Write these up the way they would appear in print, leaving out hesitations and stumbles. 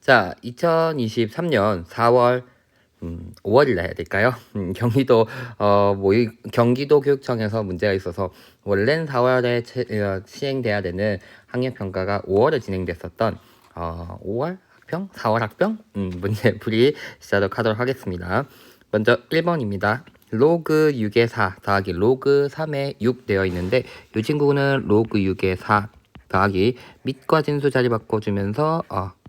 자, 2023년 4월 5월이라 해야 될까요? 경기도 교육청에서 문제가 있어서 원래는 4월에 시행돼야 되는 학력 평가가 5월에 진행됐었던 5월 학평, 4월 학평 문제 풀이 시작하도록 하겠습니다. 먼저 1번입니다. 로그 6의 4 더하기 로그 3의 6 되어 있는데 이 친구는 로그 6의 4 더하기 밑과 진수 자리 바꿔주면서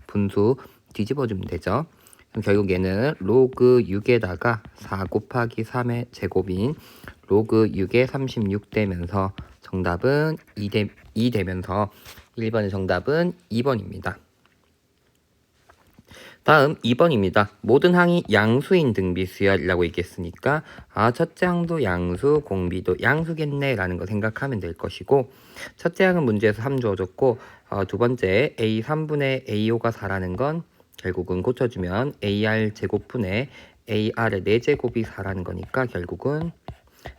분수 뒤집어주면 되죠. 그럼 결국 얘는 로그 6에다가 4 곱하기 3의 제곱인 로그 6에 36 되면서 정답은 2 되면서 1번의 정답은 2번입니다. 다음 2번입니다. 모든 항이 양수인 등비 수열이라고 얘기했으니까 첫째 항도 양수, 공비도 양수겠네 라는 거 생각하면 될 것이고, 첫째 항은 문제에서 3 주어졌고 두 번째 a 3분의 a5가 4라는 건 결국은 고쳐주면 ar 제곱분의 ar의 4제곱이 4라는 거니까 결국은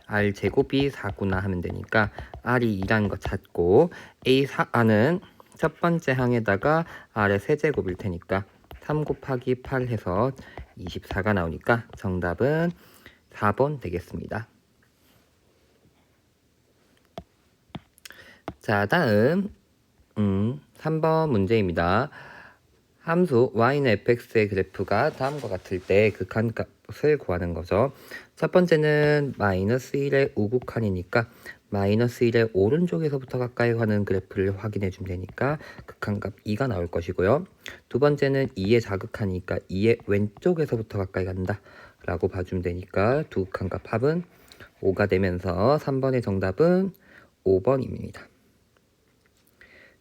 r 제곱이 4구나 하면 되니까 r이 2라는 거 찾고 a4는 첫 번째 항에다가 r의 세제곱일 테니까 3 곱하기 8 해서 24가 나오니까 정답은 4번 되겠습니다. 자, 다음 3번 문제입니다. 함수 y는 fx의 그래프가 다음과 같을 때 극한값을 구하는 거죠. 첫 번째는 마이너스 1의 우극한이니까 마이너스 1의 오른쪽에서부터 가까이 가는 그래프를 확인해 주면 되니까 극한값 2가 나올 것이고요. 두 번째는 2의 자극하니까 2의 왼쪽에서부터 가까이 간다 라고 봐주면 되니까 두 극한값 합은 5가 되면서 3번의 정답은 5번입니다.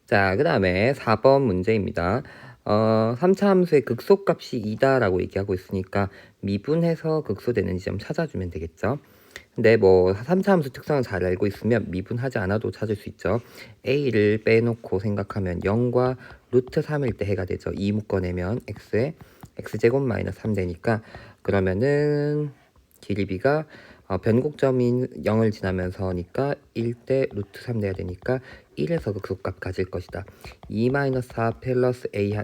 자, 그 다음에 4번 문제입니다. 3차 함수의 극소값이 2다라고 얘기하고 있으니까 미분해서 극소되는 지점 찾아주면 되겠죠. 근데 뭐 3차 함수 특성을 잘 알고 있으면 미분하지 않아도 찾을 수 있죠. a를 빼놓고 생각하면 0과 루트 3일 때 해가 되죠. 2 묶어내면 x에 x제곱 마이너스 3 되니까 그러면은 길이 b가 변곡점인 0을 지나면서니까 1대 루트 3 돼야 되니까 1에서 극소값 가질 것이다. 2-4 플러스 a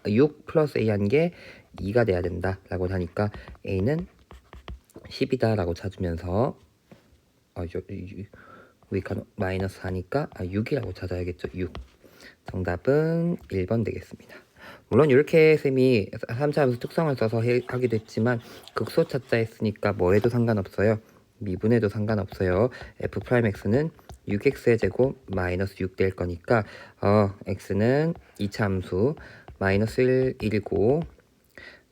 6 플러스 a 한 게 2가 돼야 된다 라고 하니까 a는 10이다 라고 찾으면서 위가 마이너스 4니까 6이라고 찾아야겠죠. 6. 정답은 1번 되겠습니다. 물론 이렇게 쌤이 3차 함수 특성을 써서 하기도 했지만 극소 찾자 했으니까 뭐 해도 상관없어요. 미분해도 상관없어요. f'x는 6x의 제곱 마이너스 6 될 거니까 x는 2차 함수 마이너스 1이고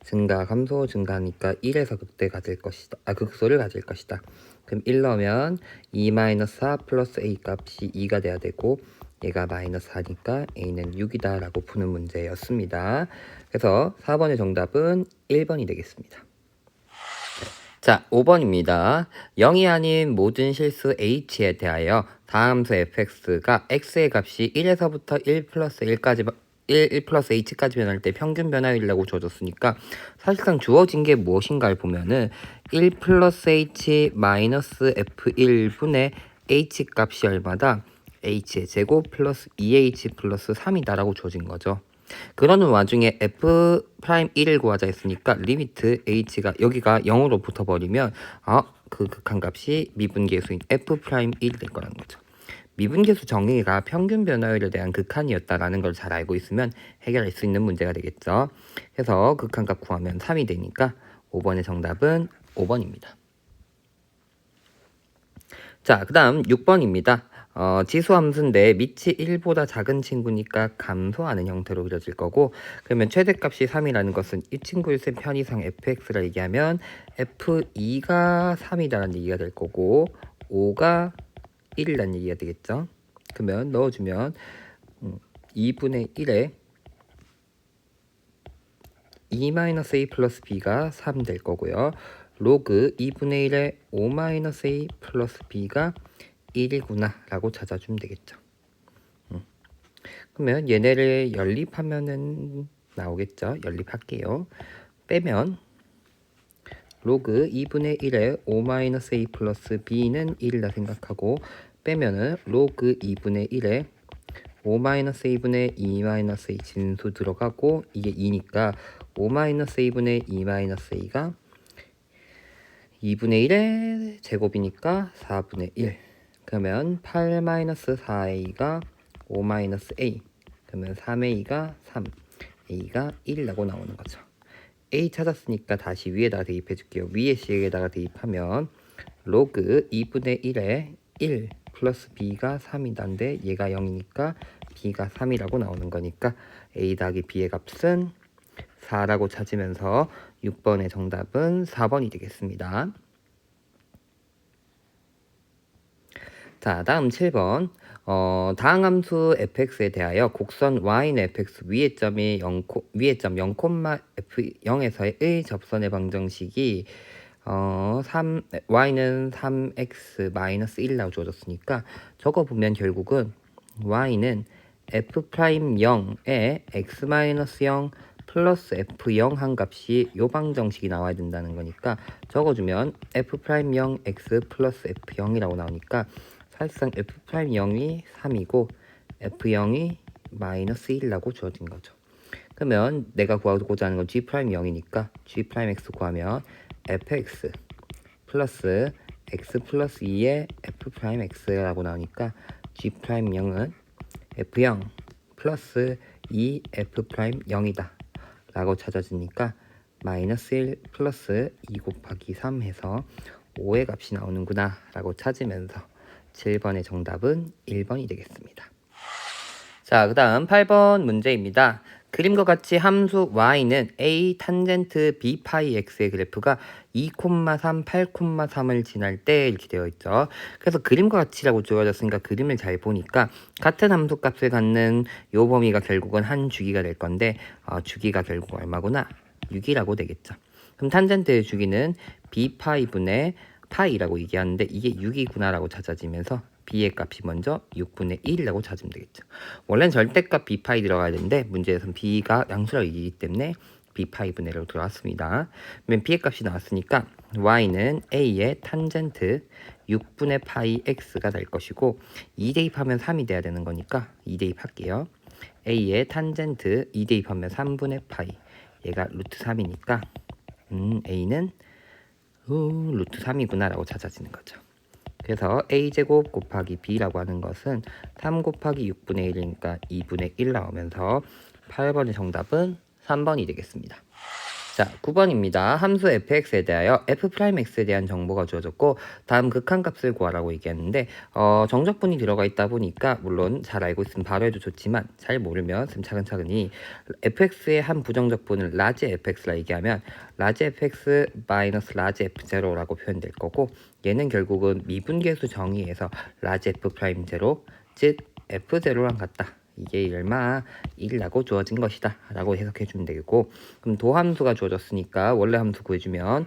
증가 감소 증가하니까 1에서 극대 가질 것이다. 극소를 가질 것이다. 그럼 1 넣으면 2-4 플러스 a 값이 2가 돼야 되고 얘가 마이너스 4니까 a는 6이다 라고 푸는 문제였습니다. 그래서 4번의 정답은 1번이 되겠습니다. 자, 5번입니다. 0이 아닌 모든 실수 h에 대하여 다함수 fx가 x의 값이 1에서부터 1 플러스 1까지 1 플러스 h까지 변할 때 평균 변화율이라고 주어졌으니까 사실상 주어진 게 무엇인가를 보면은 1 플러스 h 마이너스 f1분의 h 값이 얼마다? h의 제곱 플러스 2h 플러스 3이다 라고 주어진 거죠. 그러는 와중에 f'1을 구하자 했으니까 리미트 h가 여기가 0으로 붙어버리면 그 극한값이 미분계수인 f'1이 될 거라는 거죠. 미분계수 정의가 평균 변화율에 대한 극한이었다라는 걸 잘 알고 있으면 해결할 수 있는 문제가 되겠죠. 그래서 극한값 구하면 3이 되니까 5번의 정답은 5번입니다. 자, 그 다음 6번입니다. 지수함수인데 밑이 1보다 작은 친구니까 감소하는 형태로 그려질 거고, 그러면 최대값이 3이라는 것은 이 친구의 편의상 fx라 얘기하면 f2가 3이다라는 얘기가 될 거고 5가 1이라는 얘기가 되겠죠. 그러면 넣어주면 2분의 1에 2-a 플러스 b가 3 될 거고요. 로그 2분의 1에 5-a 플러스 b가 1이구나 라고 찾아주면 되겠죠. 그러면 얘네를 연립하면은 나오겠죠. 연립할게요. 빼면 로그 2분의 1에 5-a 플러스 b는 1이라 생각하고 빼면은 로그 2분의 1에 5-a분의 2-a 진수 들어가고 이게 2니까 5-a분의 2-a가 2분의 1의 제곱이니까 4분의 1. 그러면 8-4a가 5-a. 그러면 3a가 3, a가 1이라고 나오는 거죠. a 찾았으니까 다시 위에다가 대입해 줄게요. 위에 식에다가 대입하면 로그 2분의 1에 1 플러스 b가 3이다인데 얘가 0이니까 b가 3이라고 나오는 거니까 a 더하기 b의 값은 4라고 찾으면서 6번의 정답은 4번이 되겠습니다. 자, 다음 7번. 다항함수 fx에 대하여 곡선 y는 fx 위의 점이 0, 위의 점 0, f0에서의 접선의 방정식이 y는 3x-1이라고 주어졌으니까 저거 보면 결국은 y는 f'0에 x-0 플러스 f0 한 값이 요 방정식이 나와야 된다는 거니까 적어주면 f'0 x 플러스 f0이라고 나오니까 사실상 f'0이 3이고 f0이 마이너스 1이라고 주어진 거죠. 그러면 내가 구하고자 하는 건 g'0이니까 g'(x) 구하면 fx 플러스 x 플러스 2의 f'x라고 나오니까 g'0은 f0 플러스 2f'0이다 라고 찾아지니까 마이너스 1 플러스 2 곱하기 3 해서 5의 값이 나오는구나 라고 찾으면서 7번의 정답은 1번이 되겠습니다. 자, 그 다음 8번 문제입니다. 그림과 같이 함수 y는 a 탄젠트 b 파이 x의 그래프가 2,3, 8,3을 지날 때 이렇게 되어 있죠. 그래서 그림과 같이라고 주어졌으니까 그림을 잘 보니까 같은 함수 값을 갖는 요 범위가 결국은 한 주기가 될 건데 주기가 결국 얼마구나? 6이라고 되겠죠. 그럼 탄젠트의 주기는 b 파이분의 파이라고 얘기하는데 이게 6이구나 라고 찾아지면서 b의 값이 먼저 6분의 1이라고 찾으면 되겠죠. 원래는 절대값 b파이 들어가야 되는데 문제에서는 b가 양수라고 얘기하기 때문에 b파이분의 1로 들어왔습니다. 그러면 b의 값이 나왔으니까 y는 a의 탄젠트 6분의 파이 x가 될 것이고 2 대입하면 3이 돼야 되는 거니까 2 대입할게요. a의 탄젠트 2 대입하면 3분의 파이 얘가 루트 3이니까 a는 루트 3이구나 라고 찾아지는 거죠. 그래서 a제곱 곱하기 b라고 하는 것은 3 곱하기 6분의 1이니까 2분의 1 나오면서 8번의 정답은 3번이 되겠습니다. 자, 9번입니다. 함수 fx에 대하여 f'x에 대한 정보가 주어졌고 다음 극한값을 구하라고 얘기했는데 정적분이 들어가 있다 보니까 물론 잘 알고 있으면 바로 해도 좋지만 잘 모르면 차근차근히 fx의 한 부정적분을 라지 fx라 얘기하면 라지 fx 마이너스 라지 f0라고 표현될 거고 얘는 결국은 미분계수 정의에서 라지 f'0 즉 f0랑 같다. 이게 얼마 1이라고 주어진 것이다 라고 해석해 주면 되겠고 그럼 도함수가 주어졌으니까 원래 함수 구해주면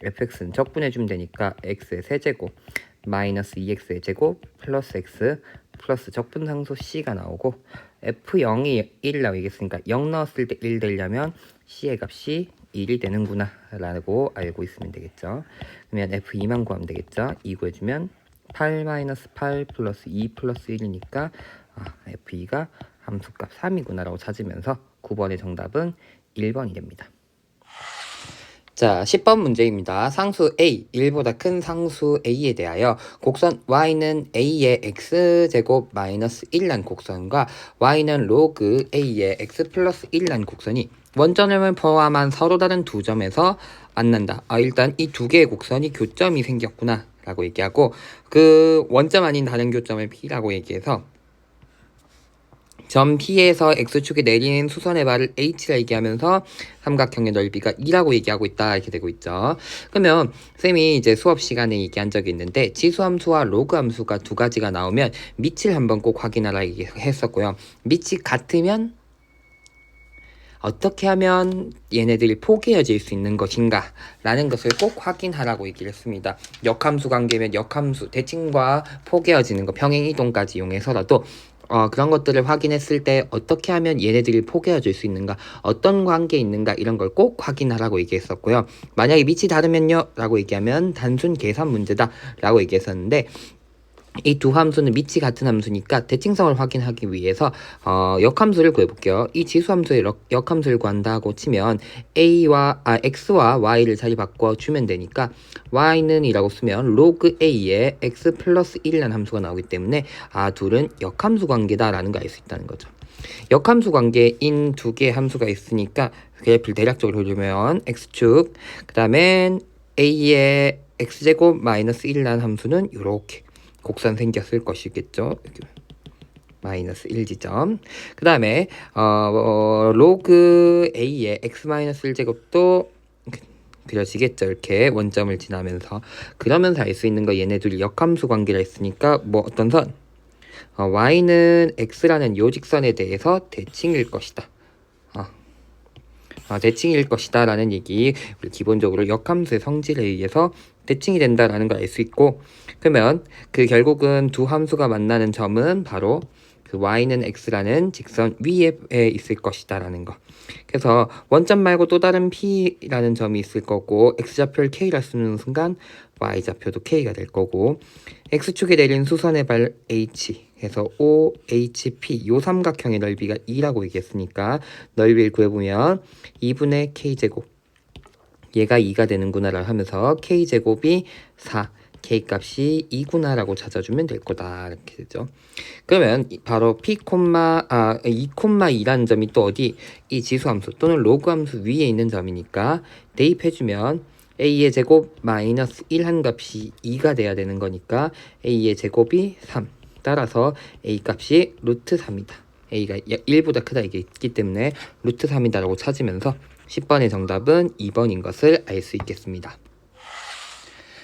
fx는 적분해 주면 되니까 x의 세제곱 마이너스 2x의 제곱 플러스 x 플러스 적분상수 c가 나오고 f0이 1이라고 얘기했으니까 0 넣었을 때 1 되려면 c의 값이 1이 되는구나 라고 알고 있으면 되겠죠. 그러면 f2만 구하면 되겠죠. 2 구해주면 8-8 플러스 2 플러스 1이니까 f2가 함수값 3이구나 라고 찾으면서 9번의 정답은 1번이 됩니다. 자, 10번 문제입니다. 상수 a, 1보다 큰 상수 a에 대하여 곡선 y는 a의 x제곱 마이너스 1란 곡선과 y는 로그 a의 x 플러스 1란 곡선이 원점을 포함한 서로 다른 두 점에서 만난다. 일단 이 두 개의 곡선이 교점이 생겼구나 라고 얘기하고 그 원점 아닌 다른 교점을 p라고 얘기해서 점 P에서 X축에 내리는 수선의 발을 H라 얘기하면서 삼각형의 넓이가 2라고 얘기하고 있다 이렇게 되고 있죠. 그러면 쌤이 이제 수업 시간에 얘기한 적이 있는데 지수함수와 로그함수가 두 가지가 나오면 밑을 한번 꼭 확인하라 했었고요. 밑이 같으면 어떻게 하면 얘네들이 포개어질 수 있는 것인가 라는 것을 꼭 확인하라고 얘기를 했습니다. 역함수 관계면 역함수 대칭과 포개어지는 거 평행이동까지 이용해서라도 그런 것들을 확인했을 때 어떻게 하면 얘네들이 포개어질 수 있는가 어떤 관계에 있는가 이런 걸 꼭 확인하라고 얘기했었고요. 만약에 밑이 다르면요 라고 얘기하면 단순 계산 문제다 라고 얘기했었는데 이 두 함수는 밑이 같은 함수니까 대칭성을 확인하기 위해서 역함수를 구해볼게요. 이 지수함수의 역함수를 구한다고 치면 x와 y를 자리 바꿔주면 되니까 y는 이라고 쓰면 로그 a에 x 플러스 1이라는 함수가 나오기 때문에 둘은 역함수 관계다라는 걸 알 수 있다는 거죠. 역함수 관계인 두 개의 함수가 있으니까 그래프를 대략적으로 그려주면 x축, 그 다음엔 a의 x제곱 마이너스 1이라는 함수는 이렇게 곡선 생겼을 것이겠죠. 마이너스 1지점. 그 다음에 로그 a의 x 마이너스 1제곱도 그려지겠죠. 이렇게 원점을 지나면서. 그러면서 알 수 있는 거 얘네 둘이 역함수 관계라 했으니까 뭐 어떤 선? y는 x라는 요 직선에 대해서 대칭일 것이다. 대칭일 것이다 라는 얘기. 우리 기본적으로 역함수의 성질에 의해서 대칭이 된다라는 걸 알 수 있고, 그러면 그 결국은 두 함수가 만나는 점은 바로 그 y는 x라는 직선 위에 있을 것이다 라는 거. 그래서 원점 말고 또 다른 p라는 점이 있을 거고, x좌표를 k라 쓰는 순간 y좌표도 k가 될 거고, x축에 내린 수선의 발 h 해서 OHP 요 삼각형의 넓이가 2라고 얘기했으니까 넓이를 구해보면 2분의 k제곱, 얘가 2가 되는구나 라고 하면서 k제곱이 4, k값이 2구나 라고 찾아주면 될 거다 이렇게 되죠. 그러면 바로 p, 2,2라는 점이 또 어디? 이 지수함수 또는 로그함수 위에 있는 점이니까 대입해주면 a의 제곱 마이너스 1 한 값이 2가 돼야 되는 거니까 a의 제곱이 3, 따라서 a 값이 루트 3이다. a가 1보다 크다 이게 있기 때문에 루트 3이다 라고 찾으면서 10번의 정답은 2번인 것을 알 수 있겠습니다.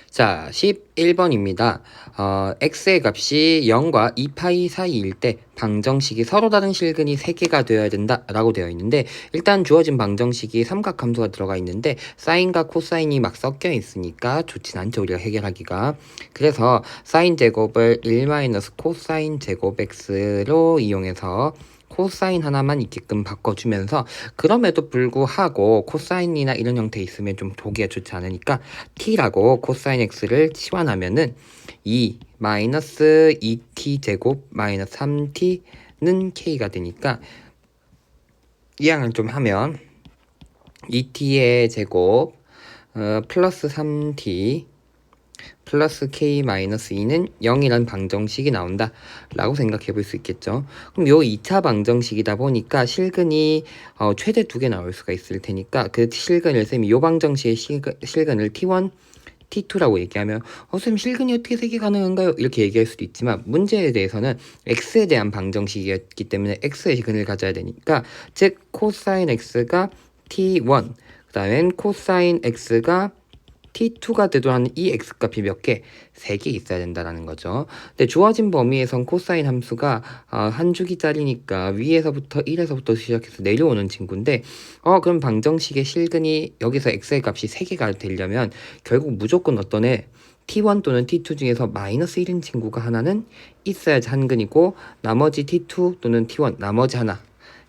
자, 11번입니다. x의 값이 0과 2파이 사이일 때 방정식이 서로 다른 실근이 3개가 되어야 된다 라고 되어 있는데, 일단 주어진 방정식이 삼각함수가 들어가 있는데 사인과 코사인이 막 섞여 있으니까 좋진 않죠, 우리가 해결하기가. 그래서 사인 제곱을 1 코사인 제곱 x로 이용해서 코사인 하나만 있게끔 바꿔주면서, 그럼에도 불구하고 코사인이나 이런 형태 있으면 좀 보기가 좋지 않으니까 t라고 코사인 x를 치환하면은 2 마이너스 2t 제곱 마이너스 3t는 k가 되니까 이항을 좀 하면 2t의 제곱 플러스 3t 플러스 k 마이너스 2는 0이란 방정식이 나온다 라고 생각해 볼 수 있겠죠. 그럼 요 2차 방정식이다 보니까 실근이 최대 2개 나올 수가 있을 테니까 그 실근을 쌤이 요 방정식의 실근을 t1, t2라고 얘기하면 쌤 실근이 어떻게 3개 가능한가요? 이렇게 얘기할 수도 있지만 문제에 대해서는 x에 대한 방정식이었기 때문에 x의 근을 가져야 되니까, 즉 코사인 x가 t1, 그 다음엔 코사인 x가 t2가 되도록 이 x값이 몇 개? 3개 있어야 된다는 거죠. 근데 주어진 범위에선 코사인 함수가 한 주기짜리니까 위에서부터 1에서부터 시작해서 내려오는 친구인데, 그럼 방정식의 실근이 여기서 x의 값이 3개가 되려면 결국 무조건 어떤 애 t1 또는 t2 중에서 마이너스 1인 친구가 하나는 있어야지 한 근이고, 나머지 t2 또는 t1 나머지 하나,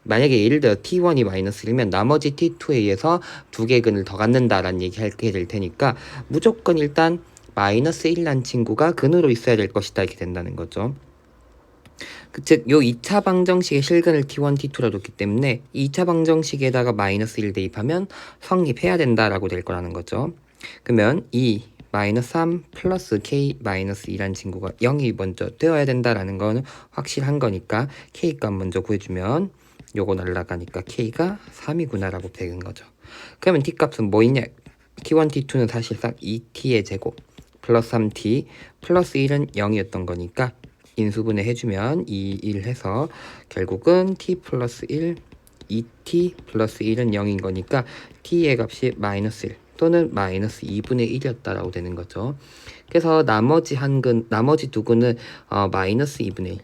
만약에 예를 들어 t1이 마이너스 1이면 나머지 t2에 의해서 2개 근을 더 갖는다라는 얘기 하게 될 테니까 무조건 일단 마이너스 1란 친구가 근으로 있어야 될 것이다 이렇게 된다는 거죠. 즉 요 2차 방정식의 실근을 t1, t2라 뒀기 때문에 2차 방정식에다가 마이너스 1 대입하면 성립해야 된다라고 될 거라는 거죠. 그러면 2 마이너스 3 플러스 k 마이너스 2란 친구가 0이 먼저 되어야 된다라는 거는 확실한 거니까 k 값 먼저 구해주면 요거 날라가니까 k가 3이구나 라고 되는 거죠. 그러면 t값은 뭐 있냐? t1, t2는 사실상 2t의 제곱 플러스 3t 플러스 1은 0이었던 거니까 인수분해 해주면 2, 1 해서 결국은 t 플러스 1, 2t 플러스 1은 0인 거니까 t의 값이 마이너스 1 또는 마이너스 2분의 1이었다라고 되는 거죠. 그래서 나머지 두 근은 마이너스 2분의 1,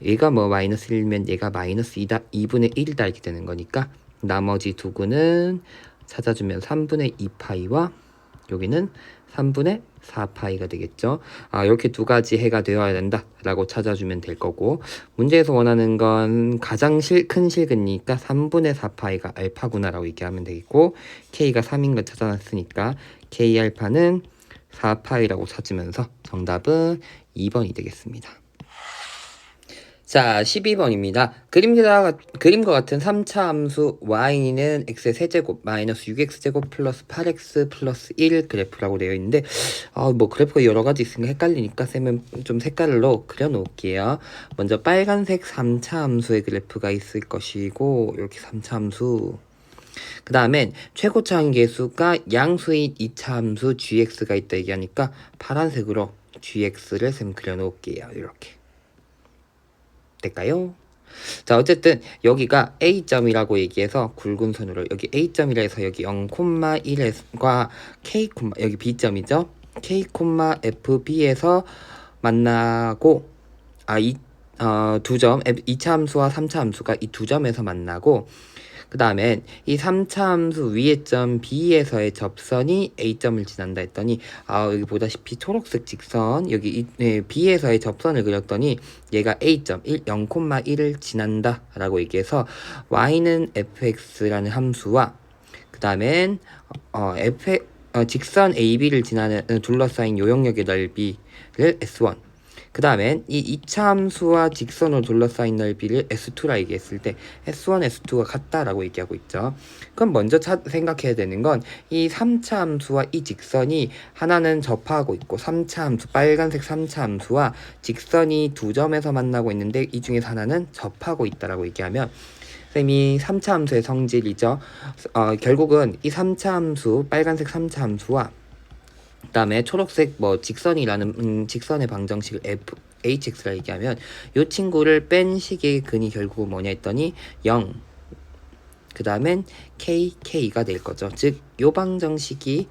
얘가 뭐 마이너스 1이면 얘가 마이너스 2다 2분의 1이다 이렇게 되는 거니까 나머지 두 근은 찾아주면 3분의 2파이와 여기는 3분의 4파이가 되겠죠. 이렇게 두 가지 해가 되어야 된다 라고 찾아주면 될 거고, 문제에서 원하는 건 가장 큰 실근이니까 3분의 4파이가 알파구나 라고 얘기하면 되겠고, k가 3인 걸 찾아놨으니까 k 알파는 4파이라고 찾으면서 정답은 2번이 되겠습니다. 자, 12번입니다. 그림과 같은 3차 함수 y는 x의 세제곱 마이너스 6x제곱 플러스 8x 플러스 1 그래프라고 되어 있는데 뭐 그래프가 여러 가지 있으니까 헷갈리니까 쌤은 좀 색깔로 그려놓을게요. 먼저 빨간색 3차 함수의 그래프가 있을 것이고 이렇게 3차 함수 그 다음엔 최고차항 계수가 양수인 2차 함수 gx가 있다 얘기하니까 파란색으로 gx를 쌤 그려놓을게요. 이렇게 될까요? 자, 어쨌든 여기가 A점이라고 얘기해서 굵은 선으로 여기 A점이라 해서 여기 0,1과 K, 여기 B점이죠. K, FB에서 만나고 두 점, 2차 함수와 3차 함수가 이 두 점에서 만나고 그 다음엔 이 3차 함수 위의 점 B에서의 접선이 A점을 지난다 했더니 여기 보다시피 초록색 직선 여기 B에서의 접선을 그렸더니 얘가 A점 0,1을 지난다 라고 얘기해서 y는 fx라는 함수와 그 다음엔 직선 AB를 지나는 둘러싸인 요역력의 넓이를 S1 그 다음엔 이 2차 함수와 직선으로 둘러싸인 넓이를 S2라 얘기했을 때 S1, S2가 같다라고 얘기하고 있죠. 그럼 먼저 생각해야 되는 건 이 3차 함수와 이 직선이 하나는 접하고 있고 3차 함수, 빨간색 3차 함수와 직선이 두 점에서 만나고 있는데 이 중에서 하나는 접하고 있다라고 얘기하면 쌤이 3차 함수의 성질이죠. 결국은 이 3차 함수, 빨간색 3차 함수와 그 다음에 초록색 직선이라는 직선의 방정식을 hx라 얘기하면 이 친구를 뺀 식의 근이 결국은 뭐냐 했더니 0 그 다음엔 k가 될 거죠. 즉 요 방정식이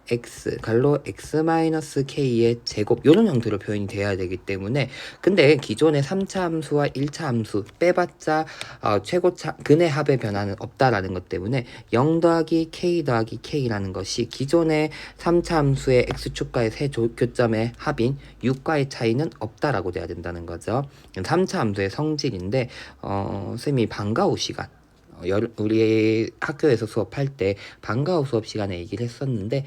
x 갈로 x-k의 제곱 이런 형태로 표현이 돼야 되기 때문에 근데 기존의 3차 함수와 1차 함수 빼봤자 최고차 근의 합의 변화는 없다라는 것 때문에 0 더하기 k 더하기 k라는 것이 기존의 3차 함수의 x축과의 세 교점의 합인 6과의 차이는 없다라고 돼야 된다는 거죠. 3차 함수의 성질인데 쌤이 방과 후 시간 우리 학교에서 수업할 때 방과 후 수업 시간에 얘기를 했었는데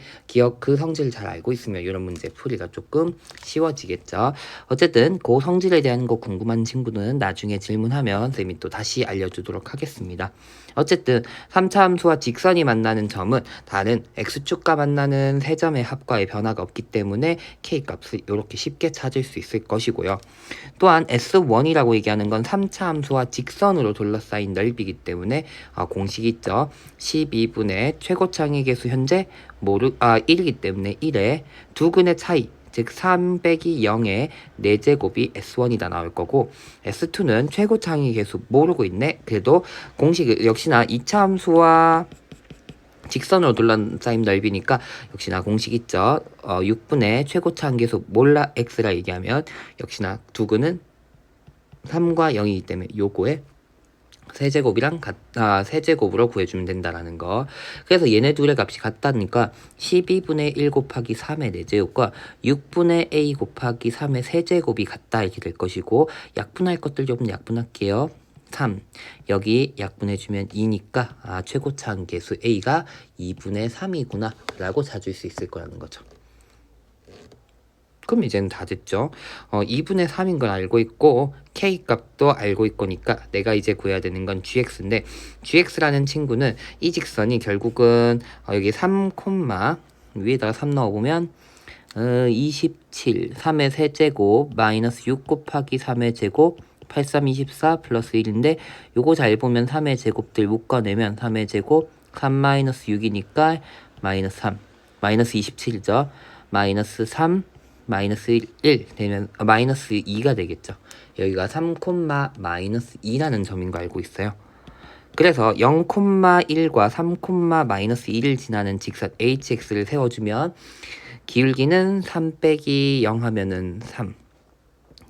그 성질을 잘 알고 있으면 이런 문제 풀이가 조금 쉬워지겠죠. 어쨌든 그 성질에 대한 거 궁금한 친구는 나중에 질문하면 쌤이 또 다시 알려주도록 하겠습니다. 어쨌든 3차 함수와 직선이 만나는 점은 다른 x축과 만나는 세 점의 합과의 변화가 없기 때문에 k값을 이렇게 쉽게 찾을 수 있을 것이고요. 또한 S1이라고 얘기하는 건 3차 함수와 직선으로 둘러싸인 넓이기 때문에 공식이 있죠. 12분의 최고차항의 계수 현재 1이기 때문에 1에 두 근의 차이 즉 3 빼기 0의 4제곱이 S1이다 나올 거고 S2는 최고차항의 계수 모르고 있네. 그래도 공식 역시나 2차 함수와 직선으로 둘러싸인 넓이니까 역시나 공식 있죠. 6분의 최고차항 계수 몰라 x라 얘기하면 역시나 두 근은 3과 0이기 때문에 요거에 세제곱으로 구해주면 된다라는 거. 그래서 얘네 둘의 값이 같다니까 12분의 1 곱하기 3의 4제곱과 6분의 a 곱하기 3의 세제곱이 같다 이렇게 될 것이고 약분할 것들 좀 약분할게요. 3 여기 약분해주면 2니까 최고차항 계수 a가 2분의 3이구나 라고 찾을 수 있을 거라는 거죠. 그럼 이제는 다 됐죠. 2분의 3인 걸 알고 있고 k 값도 알고 있거니까 내가 이제 구해야 되는 건 gx인데 gx라는 친구는 이 직선이 결국은 여기 3, 위에다가 3 넣어보면 27, 3의 세제곱 마이너스 6 곱하기 3의 제곱 83, 24 플러스 1인데 요거 잘 보면 3의 제곱들 묶어내면 3의 제곱 3 마이너스 6이니까 마이너스 3 마이너스 27이죠. 마이너스 3 마이너스 1 되면 마이너스 2가 되겠죠. 여기가 3, 마이너스 2라는 점인 거 알고 있어요. 그래서 0,1과 3, 마이너스 1을 지나는 직선 hx를 세워주면 기울기는 3 빼기 0 하면은 3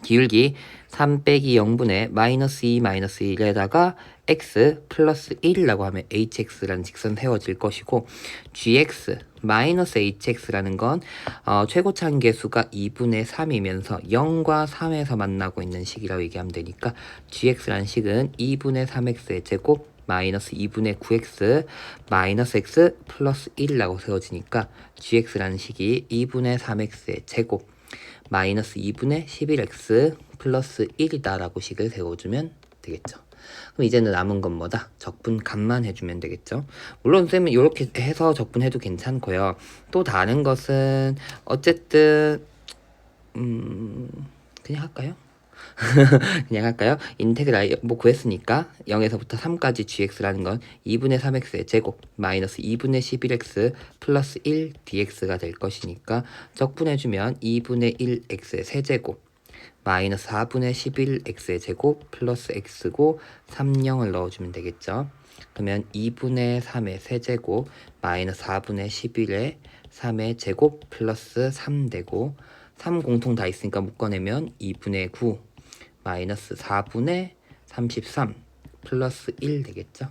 기울기 3 빼기 0분의 마이너스 2 마이너스 1에다가 x 플러스 1이라고 하면 hx라는 직선 세워질 것이고 gx 마이너스 hx라는 건 최고차항 계수가 2분의 3이면서 0과 3에서 만나고 있는 식이라고 얘기하면 되니까 gx라는 식은 2분의 3x의 제곱 마이너스 2분의 9x 마이너스 x 플러스 1이라고 세워지니까 gx라는 식이 2분의 3x의 제곱 마이너스 2분의 11x 플러스 1이다 라고 식을 세워주면 되겠죠. 그럼 이제는 남은 건 뭐다? 적분값만 해주면 되겠죠. 물론 쌤은 이렇게 해서 적분해도 괜찮고요. 또 다른 것은 어쨌든 그냥 할까요? 그냥 할까요? 인테그랄 뭐 구했으니까 0에서부터 3까지 gx라는 건 2분의 3x의 제곱 마이너스 2분의 11x 플러스 1 dx가 될 것이니까 적분해주면 2분의 1x의 세제곱 마이너스 4분의 11x의 제곱 플러스 x고 30을 넣어주면 되겠죠. 그러면 2분의 3의 세제곱 마이너스 4분의 11의 3의 제곱 플러스 3 되고 3 공통 다 있으니까 묶어내면 2분의 9 마이너스 4분의 33 플러스 1 되겠죠.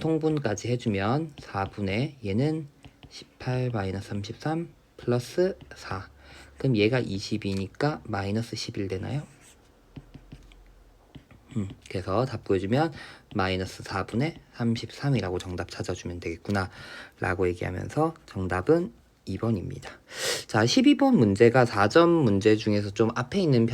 통분까지 해주면 4분의 얘는 18 마이너스 33 플러스 4 그럼 얘가 20이니까 마이너스 11 되나요? 그래서 답 보여주면 마이너스 4분의 33이라고 정답 찾아주면 되겠구나 라고 얘기하면서 정답은 2번입니다. 자, 12번 문제가 4점 문제 중에서 좀 앞에 있는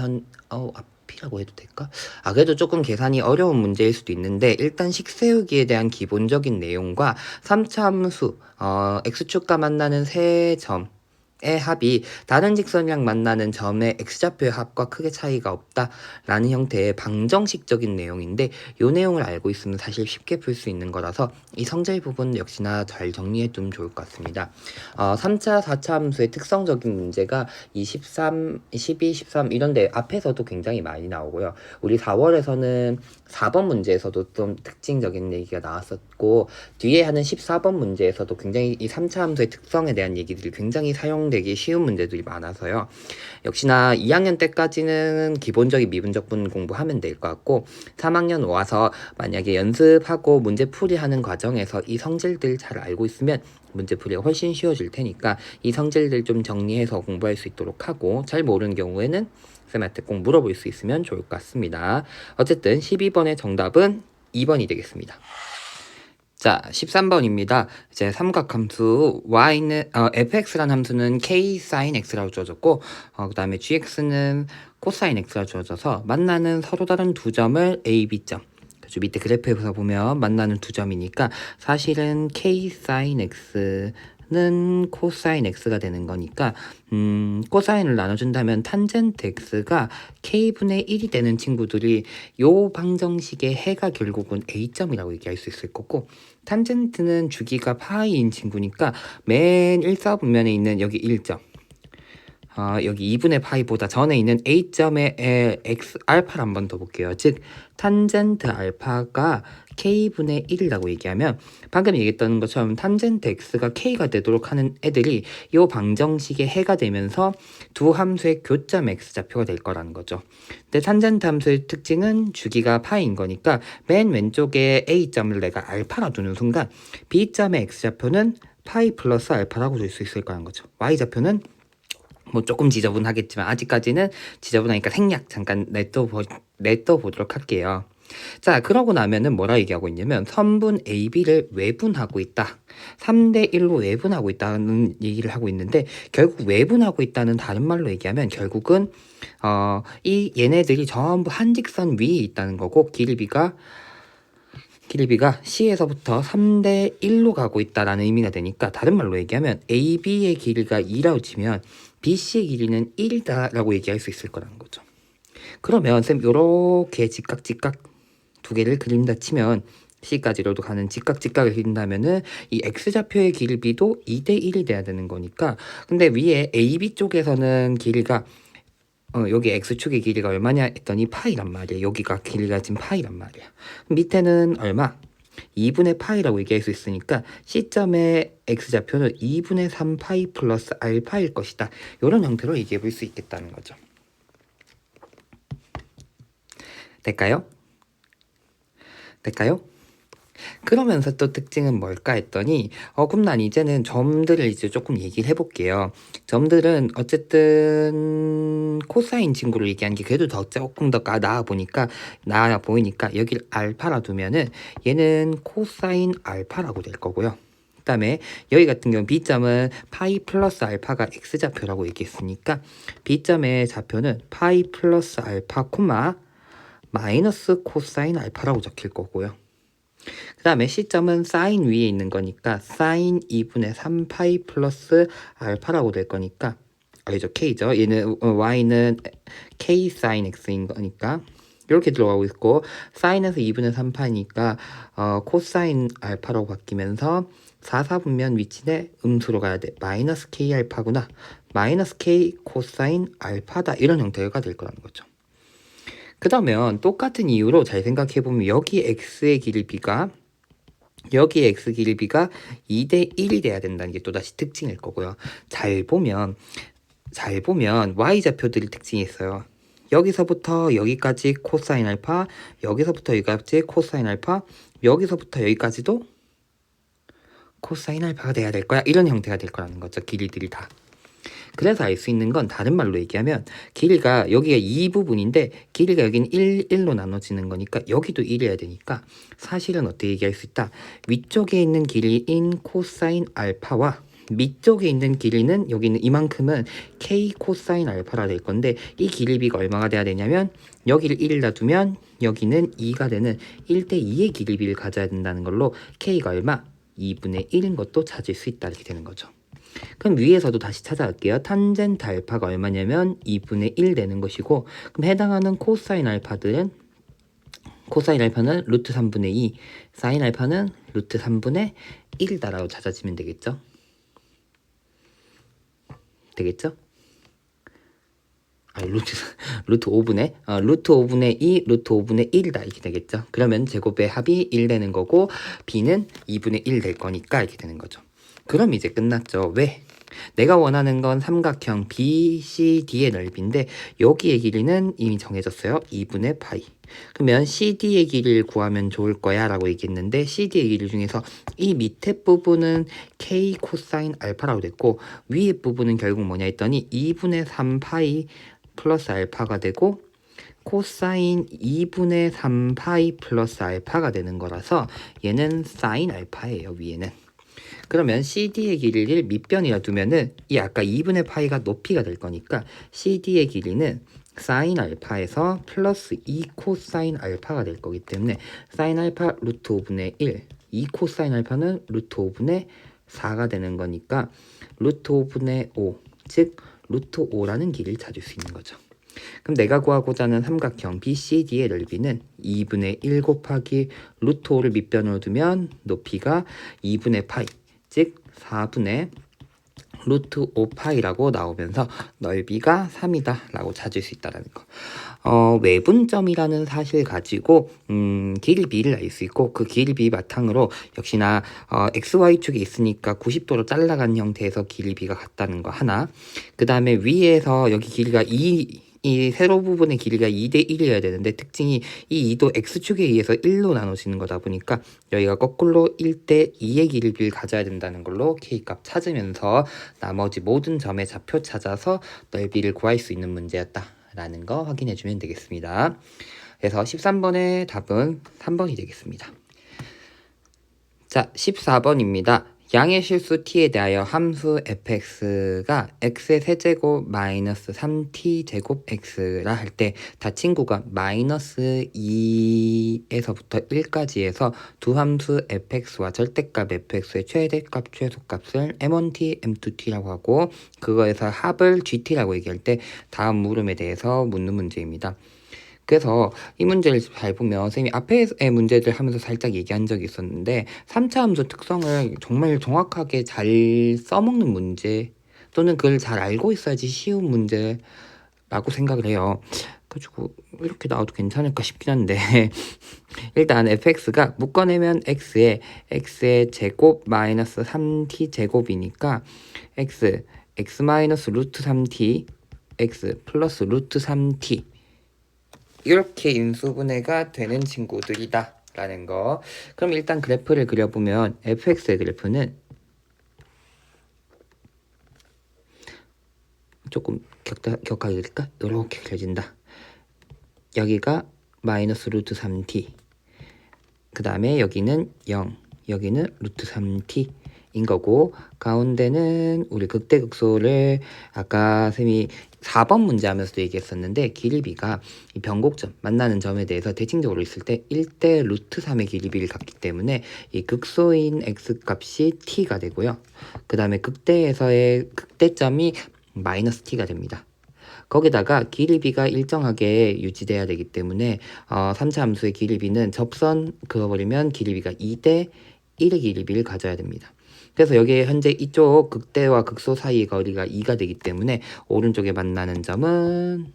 앞이라고 해도 될까? 그래도 조금 계산이 어려운 문제일 수도 있는데 일단 식 세우기에 대한 기본적인 내용과 3차 함수 x축과 만나는 세 점의 합이 다른 직선이랑 만나는 점의 x좌표의 합과 크게 차이가 없다라는 형태의 방정식적인 내용인데 이 내용을 알고 있으면 사실 쉽게 풀 수 있는 거라서 이 성질 부분 역시나 잘 정리해 두면 좋을 것 같습니다. 3차, 4차 함수의 특성적인 문제가 23, 12, 13 이런데 앞에서도 굉장히 많이 나오고요. 우리 4월에서는 4번 문제에서도 좀 특징적인 얘기가 나왔었고 뒤에 하는 14번 문제에서도 굉장히 이 3차 함수의 특성에 대한 얘기들이 굉장히 사용되기 쉬운 문제들이 많아서요. 역시나 2학년 때까지는 기본적인 미분적분 공부하면 될 것 같고 3학년 와서 만약에 연습하고 문제풀이 하는 과정에서 이 성질들 잘 알고 있으면 문제풀이가 훨씬 쉬워질 테니까 이 성질들 좀 정리해서 공부할 수 있도록 하고 잘 모르는 경우에는 쌤한테 꼭 물어볼 수 있으면 좋을 것 같습니다. 어쨌든 12번의 정답은 2번이 되겠습니다. 자, 13번입니다. 이제 삼각함수 y는 fx라는 함수는 k sin x라고 주어졌고 그다음에 gx는 코사인 x라고 주어져서 만나는 서로 다른 두 점을 a, b점. 그렇죠. 밑에 그래프에서 보면 만나는 두 점이니까 사실은 k sin x는 코사인 x가 되는 거니까 코사인을 나눠준다면 탄젠트 x가 k분의 1이 되는 친구들이 요 방정식의 해가 결국은 a점이라고 얘기할 수 있을 거고 탄젠트는 주기가 파이인 친구니까 맨 1사분면에 있는 여기 1점 여기 2분의 파이보다 전에 있는 a점의 x 알파를 한 번 더 볼게요. 즉 탄젠트 알파가 k분의 1이라고 얘기하면 방금 얘기했던 것처럼 탄젠트 x가 k가 되도록 하는 애들이 이 방정식의 해가 되면서 두 함수의 교점 x좌표가 될 거라는 거죠. 근데 탄젠트 함수의 특징은 주기가 파이인 거니까 맨 왼쪽에 a점을 내가 알파라 두는 순간 b점의 x좌표는 파이 플러스 알파라고 줄 수 있을 거라는 거죠. y좌표는 뭐 조금 지저분하겠지만 아직까지는 지저분하니까 생략 잠깐 냅둬 보도록 할게요. 자, 그러고 나면은 뭐라 얘기하고 있냐면 선분 AB를 외분하고 있다. 3대 1로 외분하고 있다는 얘기를 하고 있는데 결국 외분하고 있다는 다른 말로 얘기하면 결국은 이 얘네들이 전부 한 직선 위에 있다는 거고 길이비가 C에서부터 3대 1로 가고 있다라는 의미가 되니까 다른 말로 얘기하면 AB의 길이가 2라고 치면 BC의 길이는 1이다라고 얘기할 수 있을 거라는 거죠. 그러면 쌤 요렇게 직각 두 개를 그린다 치면 C까지로도 가는 직각을 그린다면은 이 X좌표의 길이도 2대 1이 돼야 되는 거니까 근데 위에 AB 쪽에서는 길이가 여기 X축의 길이가 얼마냐 했더니 파이란 말이야. 여기가 길이가 지금 파이란 말이야. 밑에는 얼마? 2분의 파이라고 얘기할 수 있으니까 C점의 X좌표는 2분의 3파이 플러스 알파일 것이다. 이런 형태로 얘기해 볼 수 있겠다는 거죠. 될까요? 그러면서 또 특징은 뭘까 했더니 그럼 난 이제는 점들을 이제 조금 얘기를 해볼게요. 점들은 어쨌든 코사인 친구를 얘기하는 게 그래도 더 조금 더 나아 보이니까 여기를 알파라 두면은 얘는 코사인 알파라고 될 거고요. 그 다음에 여기 같은 경우 B점은 파이 플러스 알파가 X좌표라고 얘기했으니까 B점의 좌표는 파이 플러스 알파 콤마 마이너스 코사인 알파라고 적힐 거고요. 그 다음에 C점은 사인 위에 있는 거니까 사인 2분의 3파이 플러스 알파라고 될 거니까 알죠? K죠? 얘는 Y는 K 사인 X인 거니까 이렇게 들어가고 있고 사인에서 2분의 3파니까 코사인 알파라고 바뀌면서 4사분면 위치에 음수로 가야 돼. 마이너스 K 알파구나. 마이너스 K 코사인 알파다. 이런 형태가 될 거라는 거죠. 그러면 똑같은 이유로 잘 생각해보면 여기 X의 길이가 여기 x 길이가 2대 1이 돼야 된다는 게 또다시 특징일 거고요. 잘 보면 y좌표들이 특징이 있어요. 여기서부터 여기까지 코사인 알파, 여기서부터 여기까지 코사인 알파, 여기서부터 여기까지도 코사인 알파가 돼야 될 거야. 이런 형태가 될 거라는 거죠. 길이들이 다. 그래서 알 수 있는 건 다른 말로 얘기하면 길이가 여기가 2부분인데 길이가 여기는 1로 나눠지는 거니까 여기도 1이어야 되니까 사실은 어떻게 얘기할 수 있다. 위쪽에 있는 길이인 코사인 알파와 밑쪽에 있는 길이는 여기는 이만큼은 K 코사인 알파라 될 건데 이 길이비가 얼마가 돼야 되냐면 여기를 1을 놔두면 여기는 2가 되는 1대 2의 길이비를 가져야 된다는 걸로 K가 얼마? 2분의 1인 것도 찾을 수 있다 이렇게 되는 거죠. 그럼 위에서도 다시 찾아갈게요. 탄젠트 알파가 얼마냐면 2분의 1 되는 것이고 그럼 해당하는 코사인 알파는 루트 3분의 2, 사인 알파는 루트 3분의 1이다라고 찾아지면 되겠죠? 루트 5분의 2, 루트 5분의 1이다 이렇게 되겠죠? 그러면 제곱의 합이 1 되는 거고 B는 2분의 1 될 거니까 이렇게 되는 거죠. 그럼 이제 끝났죠. 왜? 내가 원하는 건 삼각형 BCD의 넓이인데 여기의 길이는 이미 정해졌어요. 2분의 파이. 그러면 CD의 길이를 구하면 좋을 거야 라고 얘기했는데 CD의 길이 중에서 이 밑에 부분은 K 코사인 알파라고 됐고 위에 부분은 결국 뭐냐 했더니 2분의 3파이 플러스 알파가 되고 코사인 2분의 3파이 플러스 알파가 되는 거라서 얘는 사인 알파예요. 위에는. 그러면 CD의 길이를 밑변이라 두면은 이 아까 2분의 파이가 높이가 될 거니까 CD의 길이는 사인 알파에서 플러스 2 코사인 알파가 될 거기 때문에 사인 알파 루트 5분의 1, 2 코사인 알파는 루트 5분의 4가 되는 거니까 루트 5분의 5, 즉 루트 5라는 길이를 찾을 수 있는 거죠. 그럼 내가 구하고자 하는 삼각형 BCD의 넓이는 2분의 1 곱하기 루트 5를 밑변으로 두면 높이가 2분의 파이, 즉 4분의 루트 5파이라고 나오면서 넓이가 3이다 라고 찾을 수 있다는 거. 외분점이라는 사실 가지고 길이 B를 알 수 있고 그 길이 B 바탕으로 역시나 XY축이 있으니까 90도로 잘라간 형태에서 길이 B가 같다는 거 하나. 그 다음에 위에서 여기 길이가 이 세로 부분의 길이가 2대 1이어야 되는데 특징이 이 2도 X축에 의해서 1로 나눠지는 거다 보니까 여기가 거꾸로 1대 2의 길이를 가져야 된다는 걸로 K값 찾으면서 나머지 모든 점의 좌표 찾아서 넓이를 구할 수 있는 문제였다라는 거 확인해 주면 되겠습니다. 그래서 13번의 답은 3번이 되겠습니다. 자, 14번입니다. 양의 실수 t에 대하여 함수 fx가 x의 세제곱 마이너스 3t 제곱 x라 할 때 다 친구가 마이너스 2에서부터 1까지 해서 두 함수 fx와 절대값 fx의 최대값 최소값을 m1t, m2t라고 하고 그거에서 합을 gt라고 얘기할 때 다음 물음에 대해서 묻는 문제입니다. 그래서 이 문제를 잘 보면 선생님이 앞에의 문제들 하면서 살짝 얘기한 적이 있었는데 3차 함수 특성을 정말 정확하게 잘 써먹는 문제 또는 그걸 잘 알고 있어야지 쉬운 문제라고 생각을 해요. 그래가지고 이렇게 나와도 괜찮을까 싶긴 한데 일단 fx가 묶어내면 x의 제곱 마이너스 3t 제곱이니까 x 마이너스 루트 3t x 플러스 루트 3t 이렇게 인수분해가 되는 친구들이다 라는 거. 그럼 일단 그래프를 그려보면 fx의 그래프는 조금 격하게 그릴까? 이렇게 그려진다. 여기가 마이너스 루트 3t, 그 다음에 여기는 0, 여기는 루트 3t인 거고, 가운데는 우리 극대극소를 아까 쌤이 4번 문제 하면서도 얘기했었는데, 길이비가 이 변곡점 만나는 점에 대해서 대칭적으로 있을 때 1대 루트 3의 길이비를 갖기 때문에 이 극소인 x 값이 t가 되고요. 그 다음에 극대에서의 극대점이 마이너스 t가 됩니다. 거기다가 길이비가 일정하게 유지돼야 되기 때문에 3차 함수의 길이비는 접선 그어버리면 길이비가 2대 1의 길이비를 가져야 됩니다. 그래서 여기에 현재 이쪽 극대와 극소 사이의 거리가 2가 되기 때문에 오른쪽에 만나는 점은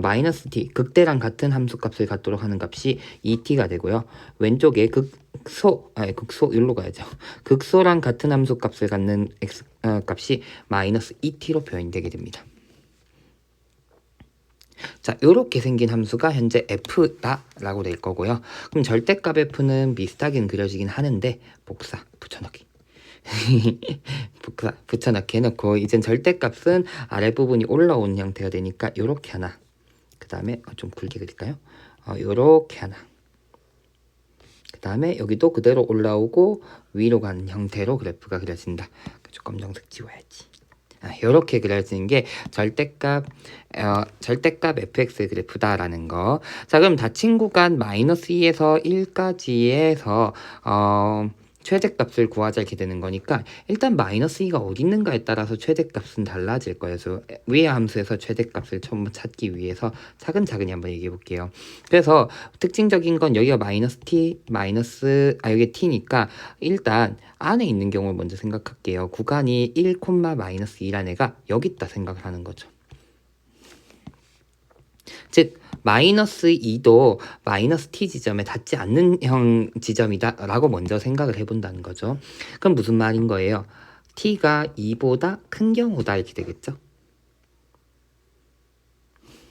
마이너스 t, 극대랑 같은 함수값을 갖도록 하는 값이 2t가 되고요. 왼쪽에 극소, 여기로 가야죠. 극소랑 같은 함수값을 갖는 x 값이 마이너스 2t로 표현되게 됩니다. 자, 요렇게 생긴 함수가 현재 f다 라고 될 거고요. 그럼 절대값 f는 비슷하게 그려지긴 하는데 복사 붙여넣기 복사 붙여넣기 해놓고, 이젠 절대값은 아랫부분이 올라온 형태가 되니까 요렇게 하나, 그 다음에 좀 굵게 그릴까요? 요렇게 하나, 그 다음에 여기도 그대로 올라오고 위로 가는 형태로 그래프가 그려진다. 좀 검정색 지워야지. 이렇게 그려지는 게 절대값 fx의 그래프다라는 거. 자, 그럼 닫힌 구간 마이너스 2에서 1까지에서 최대값을 구하자 이렇게 되는 거니까, 일단 마이너스 2가 어디 있는가에 따라서 최대값은 달라질 거예요. 그래서 위의 함수에서 최대값을 처음 찾기 위해서 차근차근히 한번 얘기해 볼게요. 그래서 특징적인 건 여기가 마이너스 t, 여기 t니까 일단 안에 있는 경우를 먼저 생각할게요. 구간이 1, 마이너스 2라는 애가 여기 있다 생각을 하는 거죠. 즉 마이너스 2도 마이너스 t 지점에 닿지 않는 형 지점이다 라고 먼저 생각을 해본다는 거죠. 그럼 무슨 말인 거예요? t가 2보다 큰 경우다 이렇게 되겠죠.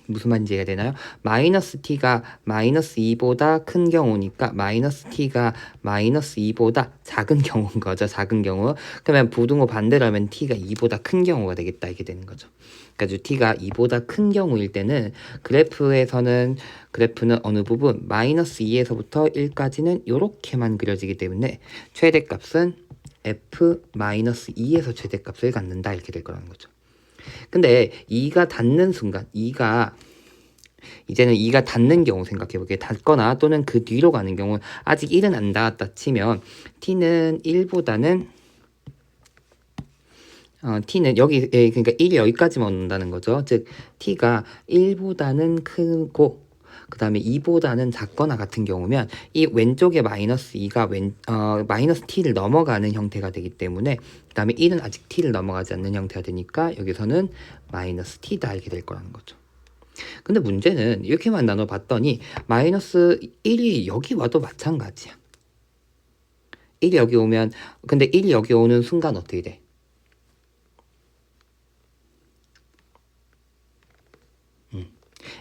무슨 말인지 이해가 되나요? 마이너스 t가 마이너스 2보다 큰 경우니까 마이너스 t가 마이너스 2보다 작은 경우인 거죠. 작은 경우. 그러면 부등호 반대로 하면 t가 2보다 큰 경우가 되겠다 이렇게 되는 거죠. 그러니까 t가 2보다 큰 경우일 때는 그래프는 어느 부분 마이너스 2에서부터 1까지는 이렇게만 그려지기 때문에 최대값은 f-2에서 최대값을 갖는다 이렇게 될 거라는 거죠. 근데 2가 닿는 순간, 이제는 2가 닿는 경우 생각해볼게요. 닿거나 또는 그 뒤로 가는 경우, 아직 1은 안 닿았다 치면 t는 1보다는 t는 여기, 그러니까 1이 여기까지만 온다는 거죠. 즉 t가 1보다는 크고 그 다음에 2보다는 작거나 같은 경우면 이 왼쪽에 마이너스 2가 마이너스 t를 넘어가는 형태가 되기 때문에, 그 다음에 1은 아직 t를 넘어가지 않는 형태가 되니까 여기서는 마이너스 t다 이렇게 될 거라는 거죠. 근데 문제는 이렇게만 나눠봤더니 마이너스 1이 여기 와도 마찬가지야. 1이 여기 오면, 근데 1이 여기 오는 순간 어떻게 돼?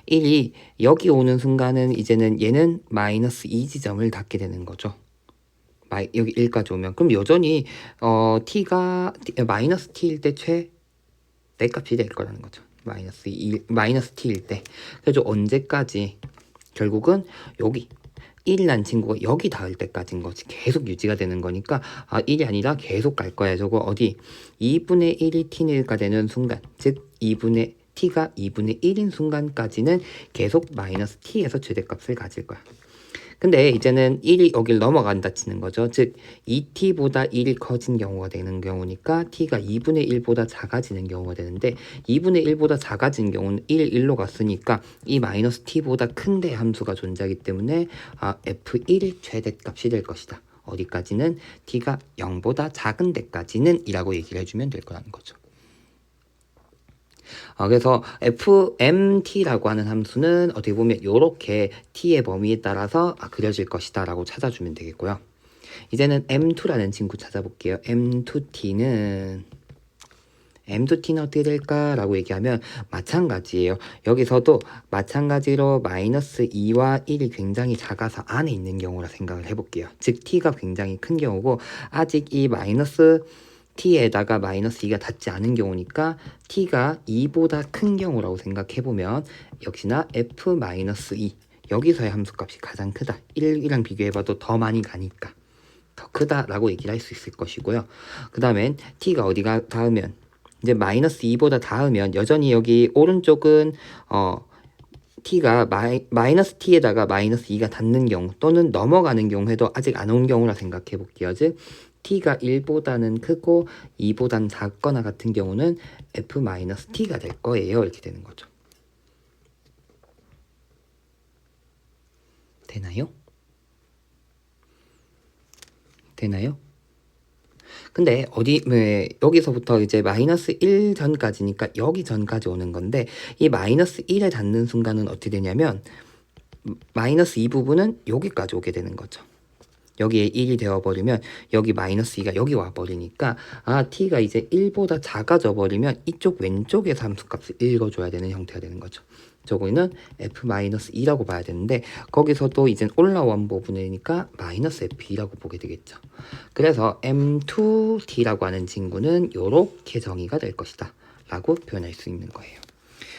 1이 여기 오는 순간은 이제는 얘는 마이너스 2 지점을 닿게 되는 거죠. 여기 1까지 오면. 그럼 여전히 t가 마이너스 t일 때 최대값이 될 거라는 거죠. 마이너스 t일 때. 그래서 언제까지? 결국은 여기 1이라는 친구가 여기 닿을 때까지인 거지. 계속 유지가 되는 거니까 1이 아니라 계속 갈 거야. 저거 어디? 2분의 1이 t가 되는 순간, 즉 t가 2분의 1인 순간까지는 계속 마이너스 t에서 최대값을 가질 거야. 근데 이제는 1이 여길 넘어간다 치는 거죠. 즉 2t보다 1이 커진 경우가 되는 경우니까 t가 2분의 1보다 작아지는 경우가 되는데, 2분의 1보다 작아진 경우는 1로 갔으니까 이 마이너스 t보다 큰데 함수가 존재하기 때문에 f1이 최대값이 될 것이다. 어디까지는? t가 0보다 작은 데까지는 이라고 얘기를 해주면 될 거라는 거죠. 그래서 fmt라고 하는 함수는 어떻게 보면 이렇게 t의 범위에 따라서 그려질 것이다 라고 찾아주면 되겠고요. 이제는 m2라는 친구 찾아볼게요. m2t는 m2t는 어떻게 될까? 라고 얘기하면 마찬가지예요. 여기서도 마찬가지로 마이너스 2와 1이 굉장히 작아서 안에 있는 경우라 생각을 해볼게요. 즉 t가 굉장히 큰 경우고 아직 이 마이너스 t에다가 마이너스 2가 닿지 않은 경우니까 t가 2보다 큰 경우라고 생각해보면 역시나 f-2 여기서의 함수값이 가장 크다. 1이랑 비교해봐도 더 많이 가니까 더 크다라고 얘기를 할 수 있을 것이고요. 그 다음엔 t가 어디가 닿으면 이제 마이너스 2보다 닿으면 여전히 여기 오른쪽은 t가 마이너스 t에다가 마이너스 2가 닿는 경우 또는 넘어가는 경우에도 아직 안 온 경우라 생각해 볼게요. 즉 t가 1보다는 크고 2보다는 작거나 같은 경우는 f-t가 될 거예요. 이렇게 되는 거죠. 되나요? 되나요? 근데 여기서부터 이제 마이너스 1 전까지니까 여기 전까지 오는 건데 이 마이너스 1에 닿는 순간은 어떻게 되냐면 마이너스 2 부분은 여기까지 오게 되는 거죠. 여기에 1이 되어버리면 여기 마이너스 2가 여기 와버리니까 t가 이제 1보다 작아져 버리면 이쪽 왼쪽에서 함수값을 읽어줘야 되는 형태가 되는 거죠. 저거는 f-2라고 봐야 되는데 거기서도 이제 올라온 부분이니까 마이너스 f2라고 보게 되겠죠. 그래서 m2t라고 하는 친구는 이렇게 정의가 될 것이다 라고 표현할 수 있는 거예요.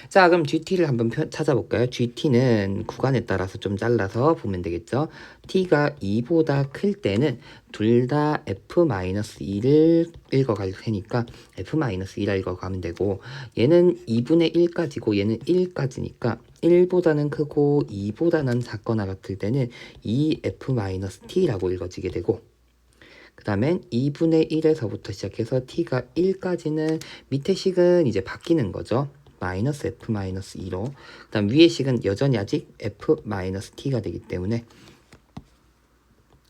자, 그럼 GT를 한번 찾아볼까요? GT는 구간에 따라서 좀 잘라서 보면 되겠죠. T가 2보다 클 때는 둘 다 F-2를 읽어갈 테니까 F-2라 읽어가면 되고 얘는 2분의 1까지고 얘는 1까지니까 1보다는 크고 2보다는 작거나 같을 때는 2F-T라고 읽어지게 되고 그 다음엔 2분의 1에서부터 시작해서 t가 1까지는 밑에 식은 이제 바뀌는 거죠. 마이너스 f-2로 그 다음 위의 식은 여전히 아직 f-t가 되기 때문에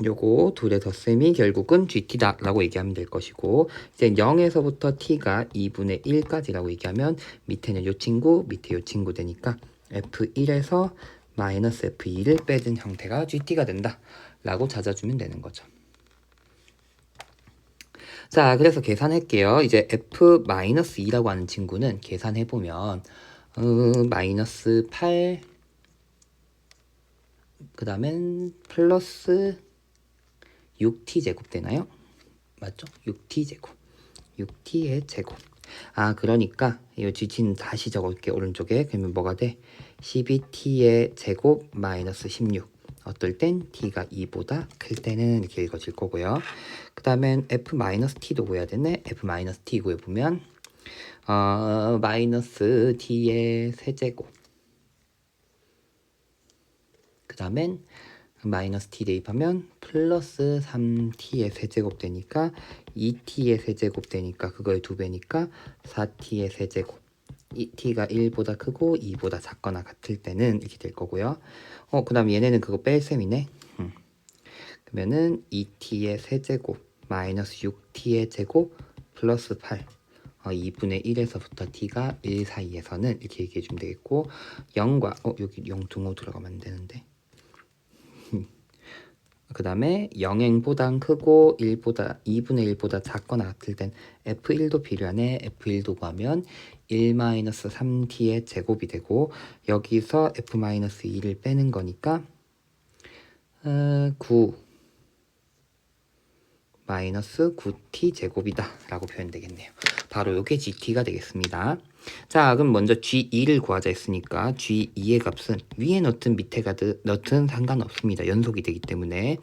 요거 둘의 덧셈이 결국은 GT다 라고 얘기하면 될 것이고 이제 0에서부터 t가 2분의 1까지라고 얘기하면 밑에는 요 친구 밑에 요 친구 되니까 f1에서 마이너스 f2를 빼준 형태가 GT가 된다 라고 찾아주면 되는 거죠. 자, 그래서 계산할게요. 이제 f-2라고 하는 친구는 계산해보면 마이너스 8 그 다음엔 플러스 6t제곱 되나요? 맞죠? 6t제곱 6t의 제곱 그러니까 이 gt는 다시 적을게 오른쪽에. 그러면 뭐가 돼? 12t의 제곱 마이너스 16 어떨 땐 t가 2보다 클 때는 이렇게 읽어질 거고요. 그 다음엔 f-t도 구해야 되네. f-t 구해보면 마이너스 t의 세제곱 그 다음엔 마이너스 t 대입하면 플러스 3t의 세제곱 되니까 2t의 세제곱 되니까 그거의 2배니까 4t의 세제곱 t가 1보다 크고 2보다 작거나 같을 때는 이렇게 될 거고요. 그 다음 얘네는 그거 뺄 셈이네. 그러면은 2t의 세제곱 마이너스 6t의 제곱 플러스 8 2분의 1에서부터 t가 1 사이에서는 이렇게 얘기해 주면 되겠고 0과 여기 0 등호 들어가면 안 되는데 그 다음에 0행보다 크고 2분의 1보다 작거나 같을 땐 f1도 필요하네. f1도 구하면 1-3t의 제곱이 되고 여기서 f-2를 빼는 거니까 9 마이너스 9t 제곱이다 라고 표현되겠네요. 바로 이게 gt가 되겠습니다. 자, 그럼 먼저 g2를 구하자 했으니까 g2의 값은 위에 넣든 밑에 넣든 상관없습니다. 연속이 되기 때문에.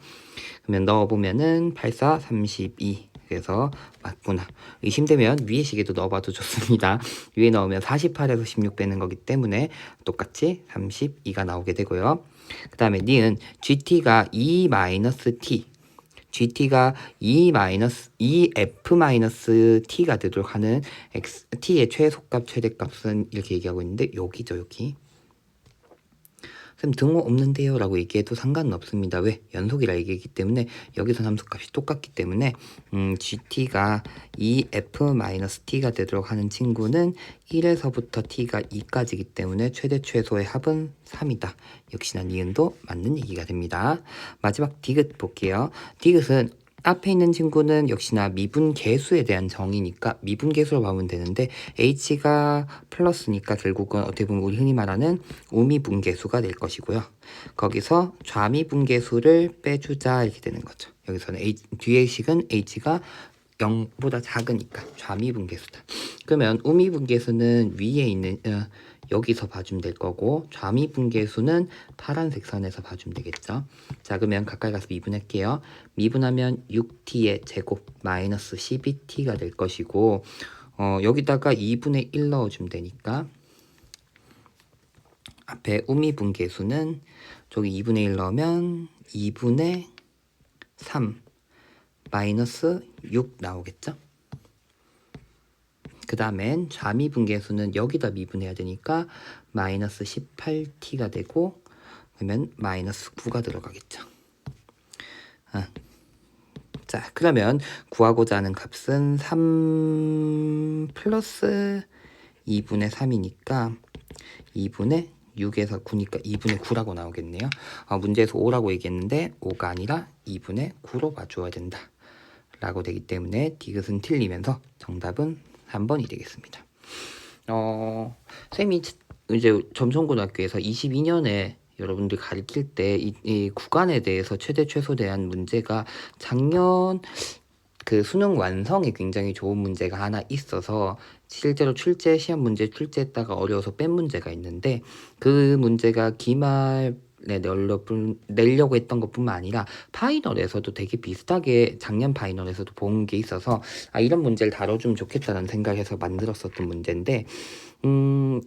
그러면 넣어보면은 84, 32 그래서 맞구나. 의심되면 위에 시계도 넣어봐도 좋습니다. 위에 넣으면 48에서 16 빼는 거기 때문에 똑같이 32가 나오게 되고요. 그 다음에 니은 gt가 2-t gt가 2f-t가 되도록 하는 t의 최소값, 최대값은 이렇게 얘기하고 있는데 여기죠, 여기. 선생님 등호 없는데요 라고 얘기해도 상관은 없습니다. 왜? 연속이라 얘기하기 때문에 여기서 함수값이 똑같기 때문에 gt가 2f-t가 되도록 하는 친구는 1에서부터 t가 2까지이기 때문에 최대 최소의 합은 3이다. 역시나 니은도 맞는 얘기가 됩니다. 마지막 디귿 볼게요. 디귿은 앞에 있는 친구는 역시나 미분계수에 대한 정의니까 미분계수로 봐면 되는데 h가 플러스니까 결국은 어떻게 보면 우리 흔히 말하는 우미분계수가 될 것이고요. 거기서 좌미분계수를 빼주자 이렇게 되는 거죠. 여기서는 뒤의 식은 h가 0보다 작으니까 좌미분계수다. 그러면 우미분계수는 위에 있는 여기서 봐주면 될 거고 좌미분계수는 파란색 선에서 봐주면 되겠죠. 자, 그러면 가까이 가서 미분할게요. 미분하면 6t의 제곱 마이너스 12t가 될 것이고 여기다가 2분의 1 넣어주면 되니까 앞에 우미분계수는 저기 2분의 1 넣으면 2분의 3 마이너스 6 나오겠죠. 그 다음엔 좌미분계수는 여기다 미분해야 되니까 마이너스 18t가 되고 그러면 마이너스 9가 들어가겠죠. 자, 그러면 구하고자 하는 값은 3 플러스 2분의 3이니까 2분의 6에서 9니까 2분의 9라고 나오겠네요. 문제에서 5라고 얘기했는데 5가 아니라 2분의 9로 봐줘야 된다 라고 되기 때문에 디귿은 틀리면서 정답은 3번이 되겠습니다. 쌤이 이제 점성고등학교에서 22년에 여러분들 가르칠 때 이 구간에 대해서 최대 최소에 대한 문제가 작년 그 수능 완성에 굉장히 좋은 문제가 하나 있어서 실제로 시험 문제 출제했다가 어려워서 뺀 문제가 있는데 그 문제가 기말에 내려고 했던 것뿐만 아니라 파이널에서도 되게 비슷하게 작년 파이널에서도 본 게 있어서 이런 문제를 다뤄주면 좋겠다는 생각에서 만들었었던 문제인데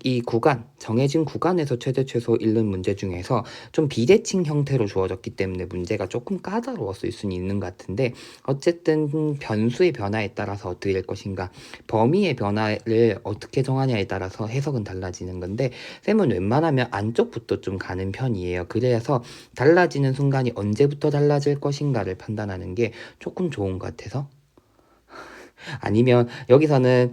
이 구간, 정해진 구간에서 최대 최소 읽는 문제 중에서 좀 비대칭 형태로 주어졌기 때문에 문제가 조금 까다로웠을 수는 있는 것 같은데 어쨌든 변수의 변화에 따라서 어떻게 될 것인가, 범위의 변화를 어떻게 정하냐에 따라서 해석은 달라지는 건데 쌤은 웬만하면 안쪽부터 좀 가는 편이에요. 그래서 달라지는 순간이 언제부터 달라질 것인가를 판단하는 게 조금 좋은 것 같아서 아니면 여기서는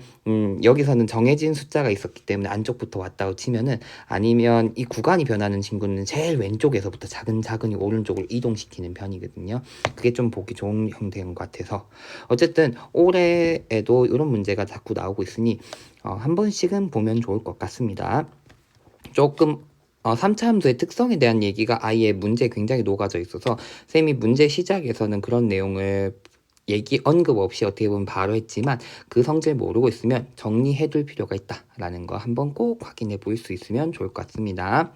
정해진 숫자가 있었기 때문에 안쪽부터 왔다고 치면은 아니면 이 구간이 변하는 친구는 제일 왼쪽에서부터 차근차근히 오른쪽으로 이동시키는 편이거든요. 그게 좀 보기 좋은 형태인 것 같아서 어쨌든 올해에도 이런 문제가 자꾸 나오고 있으니 한 번씩은 보면 좋을 것 같습니다. 조금 3차 함수의 특성에 대한 얘기가 아예 문제에 굉장히 녹아져 있어서 쌤이 문제 시작에서는 그런 내용을 언급 없이 어떻게 보면 바로 했지만 그 성질 모르고 있으면 정리해 둘 필요가 있다라는 거 한번 꼭 확인해 볼 수 있으면 좋을 것 같습니다.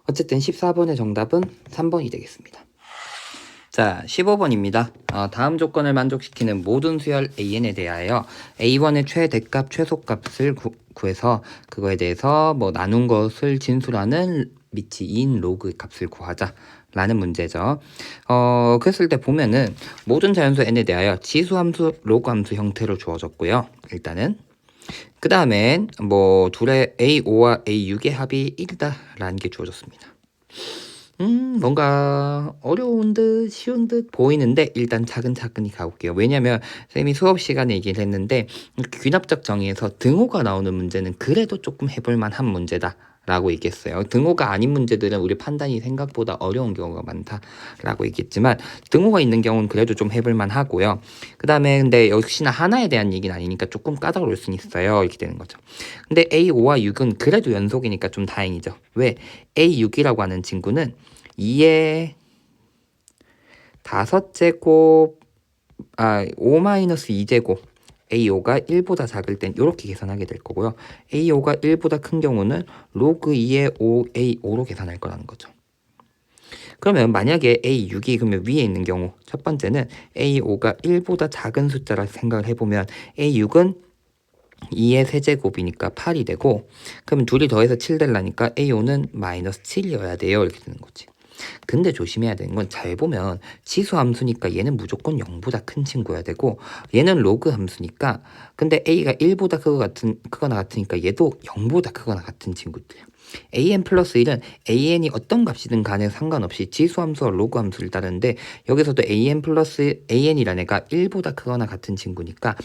어쨌든 14번의 정답은 3번이 되겠습니다. 자, 15번입니다. 다음 조건을 만족시키는 모든 수열 AN에 대하여 A1의 최대값, 최소값을 구해서 그거에 대해서 나눈 것을 진술하는 미치 2인 로그 값을 구하자 라는 문제죠. 그랬을 때 보면은 모든 자연수 n에 대하여 지수함수, 로그함수 형태로 주어졌고요. 일단은 그 다음엔 둘의 A5와 A6의 합이 1이다 라는 게 주어졌습니다. 뭔가 어려운 듯 쉬운 듯 보이는데 일단 차근차근히 가볼게요. 왜냐면 쌤이 수업 시간에 얘기를 했는데 귀납적 정의에서 등호가 나오는 문제는 그래도 조금 해볼 만한 문제다 라고 얘기했어요. 등호가 아닌 문제들은 우리 판단이 생각보다 어려운 경우가 많다라고 얘기했지만 등호가 있는 경우는 그래도 좀 해볼 만하고요. 그 다음에 근데 역시나 하나에 대한 얘기는 아니니까 조금 까다로울 수는 있어요. 이렇게 되는 거죠. 근데 A5와 6은 그래도 연속이니까 좀 다행이죠. 왜? A6이라고 하는 친구는 2의 5제곱 5-2제곱 A5가 1보다 작을 땐 이렇게 계산하게 될 거고요. A5가 1보다 큰 경우는 로그 2의 5A5로 계산할 거라는 거죠. 그러면 만약에 A6이 그러면 위에 있는 경우 첫 번째는 A5가 1보다 작은 숫자라 생각을 해보면 A6은 2의 세제곱이니까 8이 되고 그러면 둘이 더해서 7 되려니까 A5는 마이너스 7이어야 돼요. 이렇게 되는 거지. 근데 조심해야 되는 건 잘 보면 지수 함수니까 얘는 무조건 0보다 큰 친구여야 되고 얘는 로그 함수니까 근데 A가 1보다 크거나 같으니까 얘도 0보다 크거나 같은 친구들이야. an 플러스 1은 an이 어떤 값이든 간에 상관없이 지수 함수와 로그 함수를 따르는데 여기서도 an 플러스 an이라는 애가 1보다 크거나 같은 친구니까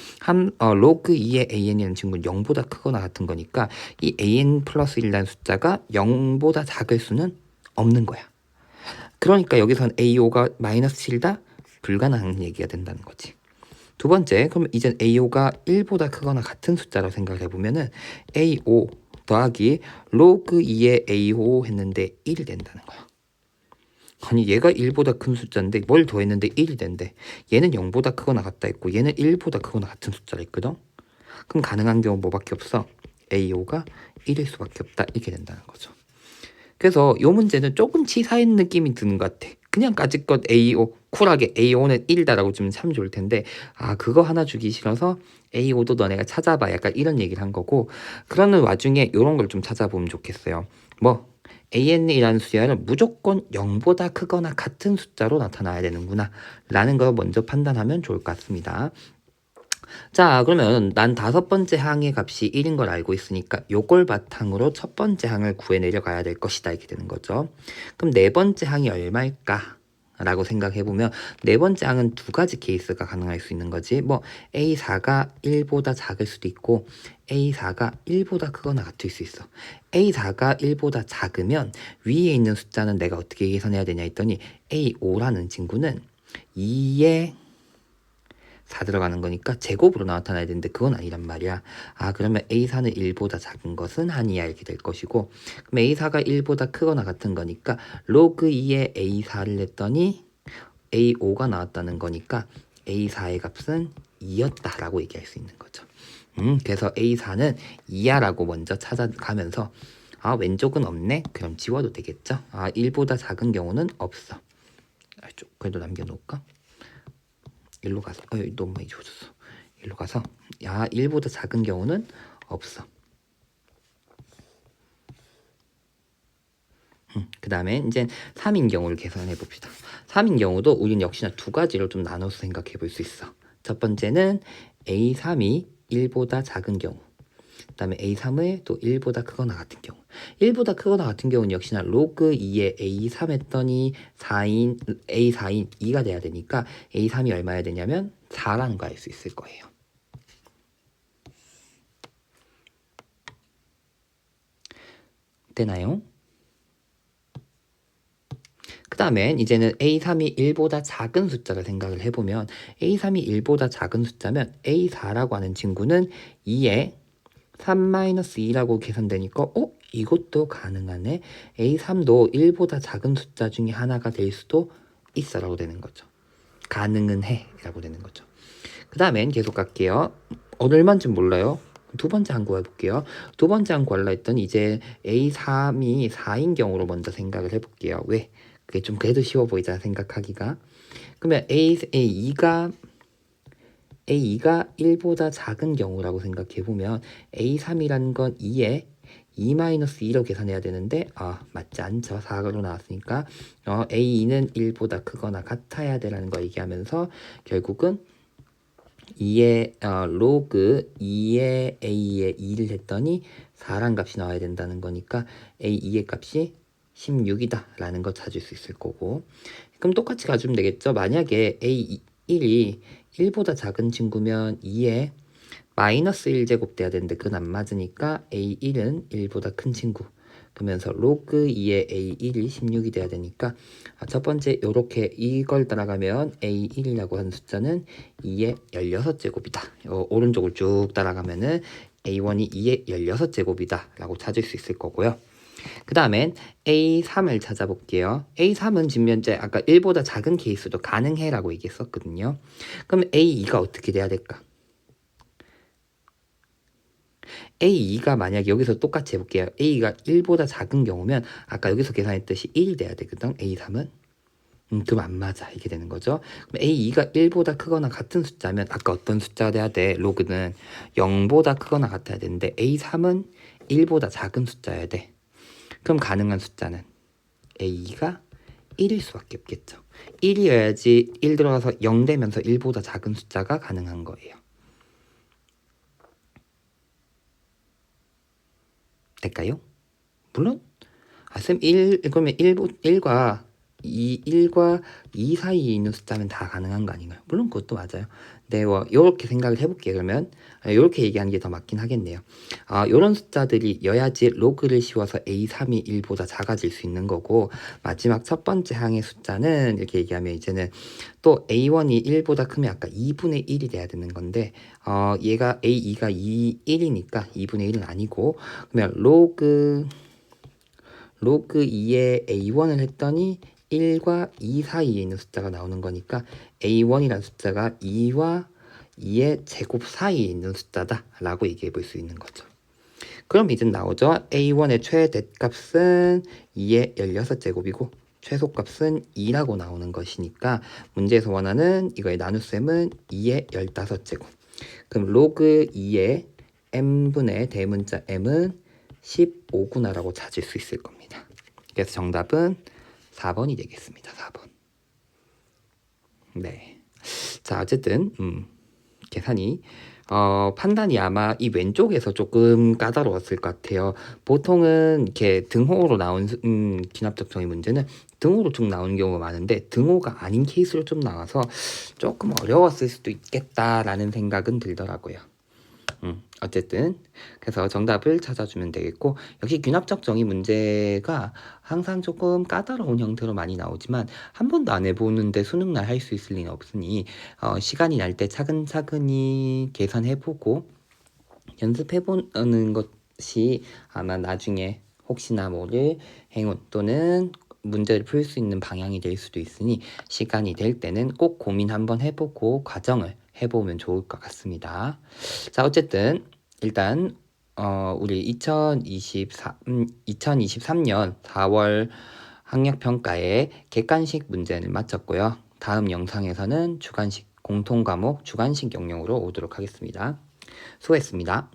로그 2의 an이라는 친구는 0보다 크거나 같은 거니까 이 an 플러스 1이라는 숫자가 0보다 작을 수는 없는 거야. 그러니까 여기서는 A5가 마이너스 7이다 불가능한 얘기가 된다는 거지. 두 번째, 그럼 이젠 AO가 1보다 크거나 같은 숫자라고 생각을 해보면은 AO 더하기 로그 2의 AO 했는데 1이 된다는 거야. 아니 얘가 1보다 큰 숫자인데 뭘 더했는데 1이 된대. 얘는 0보다 크거나 같다 했고 얘는 1보다 크거나 같은 숫자를 했거든. 그럼 가능한 경우 뭐밖에 없어? AO가 1일 수밖에 없다. 이렇게 된다는 거죠. 그래서 이 문제는 조금 치사한 느낌이 드는 것 같아. 그냥 까짓것 AO 쿨하게 AO는 1이다라고 주면 참 좋을 텐데 그거 하나 주기 싫어서 AO도 너네가 찾아봐 약간 이런 얘기를 한 거고, 그러는 와중에 이런 걸 좀 찾아보면 좋겠어요. 뭐 AN이라는 수열은 무조건 0보다 크거나 같은 숫자로 나타나야 되는구나 라는 걸 먼저 판단하면 좋을 것 같습니다. 자, 그러면 난 5번째 항의 값이 1인 걸 알고 있으니까 요걸 바탕으로 첫 번째 항을 구해내려 가야 될 것이다 이렇게 되는 거죠. 그럼 네 번째 항이 얼마일까? 라고 생각해보면 네 번째 항은 두 가지 케이스가 가능할 수 있는 거지. 뭐 A4가 1보다 작을 수도 있고 A4가 1보다 크거나 같을 수 있어. A4가 1보다 작으면 위에 있는 숫자는 내가 어떻게 계산해야 되냐 했더니 A5라는 친구는 2에 4 들어가는 거니까 제곱으로 나타나야 되는데 그건 아니란 말이야. 그러면 A4는 1보다 작은 것은 한이야 이렇게 될 것이고, 그럼 A4가 1보다 크거나 같은 거니까 로그 2에 A4를 냈더니 A5가 나왔다는 거니까 A4의 값은 2였다라고 얘기할 수 있는 거죠. 그래서 A4는 2야 라고 먼저 찾아가면서 왼쪽은 없네? 그럼 지워도 되겠죠? 1보다 작은 경우는 없어. 그래도 남겨놓을까? 일로 가서 너무 많이 줘줬어. 일로 가서 1보다 작은 경우는 없어. 그 다음에 이제 3인 경우를 계산해 봅시다. 3인 경우도 우리는 역시나 두 가지로 좀 나눠서 생각해 볼 수 있어. 첫 번째는 A3이 1보다 작은 경우, 그 다음에 A3을 또 1보다 크거나 같은 경우. 1보다 크거나 같은 경우는 역시나 로그 2에 A3 했더니 4인 A4인 2가 돼야 되니까 A3이 얼마야 되냐면 4라는 거 알 수 있을 거예요. 되나요? 그 다음엔 이제는 A3이 1보다 작은 숫자를 생각을 해보면 A3이 1보다 작은 숫자면 A4라고 하는 친구는 2에 3-2라고 계산되니까 이것도 가능하네. A3도 1보다 작은 숫자 중에 하나가 될 수도 있어 라고 되는 거죠. 가능은 해 라고 되는 거죠. 그 다음엔 계속 갈게요. 얼마인지 몰라요. 두 번째 항구 해볼게요. 두 번째 항구 하려 했더니 이제 A3이 4인 경우로 먼저 생각을 해볼게요. 왜? 그게 좀 그래도 쉬워 보이잖아 생각하기가. 그러면 A2가 1보다 작은 경우라고 생각해보면 A3이라는 건 2에 2-2로 계산해야 되는데 맞지 않죠. 4로 나왔으니까 A2는 1보다 크거나 같아야 되라는 거 얘기하면서 결국은 2의 로그 2의 A의 2를 했더니 4란 값이 나와야 된다는 거니까 A2의 값이 16이다 라는 거 찾을 수 있을 거고, 그럼 똑같이 가주면 되겠죠. 만약에 A1이 1보다 작은 친구면 2에 마이너스 1제곱 돼야 되는데 그건 안 맞으니까 A1은 1보다 큰 친구, 그러면서 로그 2의 A1이 16이 돼야 되니까 첫 번째 요렇게 이걸 따라가면 A1이라고 하는 숫자는 2의 16제곱이다. 오른쪽을 쭉 따라가면은 A1이 2의 16제곱이다 라고 찾을 수 있을 거고요. 그 다음엔 A3을 찾아볼게요. A3은 지금 현재 아까 1보다 작은 케이스도 가능해 라고 얘기했었거든요. 그럼 A2가 어떻게 돼야 될까? A2가 만약 여기서 똑같이 해볼게요. A가 1보다 작은 경우면 아까 여기서 계산했듯이 1이 돼야 되거든. A3은 그럼 안 맞아 이게 되는 거죠. 그럼 A2가 1보다 크거나 같은 숫자면 아까 어떤 숫자가 돼야 돼? 로그는 0보다 크거나 같아야 되는데 A3은 1보다 작은 숫자여야 돼. 그럼 가능한 숫자는 A2가 1일 수밖에 없겠죠. 1이어야지 1 들어가서 0 되면서 1보다 작은 숫자가 가능한 거예요. 될까요? 물론 쌤 1, 그러면 1과 1과 2 사이에 있는 숫자면 다 가능한 거 아닌가요? 물론 그것도 맞아요. 네, 요렇게 생각을 해볼게요. 그러면 요렇게 얘기하는 게 더 맞긴 하겠네요. 요런 숫자들이 여야지 로그를 씌워서 A3이 1보다 작아질 수 있는 거고, 마지막 첫 번째 항의 숫자는 이렇게 얘기하면 이제는 또 A1이 1보다 크면 아까 2분의 1이 돼야 되는 건데, 얘가 A2가 1이니까 2분의 1은 아니고, 그러면 로그 2에 A1을 했더니 1과 2 사이에 있는 숫자가 나오는 거니까 A1이라는 숫자가 2와 2의 제곱 사이에 있는 숫자다 라고 얘기해 볼 수 있는 거죠. 그럼 이제 나오죠. A1의 최대값은 2의 16제곱이고 최소값은 2라고 나오는 것이니까 문제에서 원하는 이거의 나눗셈은 2의 15제곱. 그럼 로그 2의 m분의 대문자 m은 15구나라고 찾을 수 있을 겁니다. 그래서 정답은 4번이 되겠습니다. 4번. 네. 자, 어쨌든 계산이 판단이 아마 이 왼쪽에서 조금 까다로웠을 것 같아요. 보통은 이렇게 등호로 나온 기납적 정의 문제는 등호로 쭉 나오는 경우가 많은데 등호가 아닌 케이스로 좀 나와서 조금 어려웠을 수도 있겠다라는 생각은 들더라고요. 어쨌든 그래서 정답을 찾아주면 되겠고, 역시 균합적 정의 문제가 항상 조금 까다로운 형태로 많이 나오지만 한 번도 안 해보는데 수능날 할 수 있을 리는 없으니 시간이 날 때 차근차근히 계산해보고 연습해보는 것이 아마 나중에 혹시나 모를 행운 또는 문제를 풀 수 있는 방향이 될 수도 있으니 시간이 될 때는 꼭 고민 한번 해보고 과정을 해보면 좋을 것 같습니다. 자, 어쨌든 일단 우리 2023년 4월 학력평가의 객관식 문제는 마쳤고요. 다음 영상에서는 주관식 공통과목 주관식 영역으로 오도록 하겠습니다. 수고했습니다.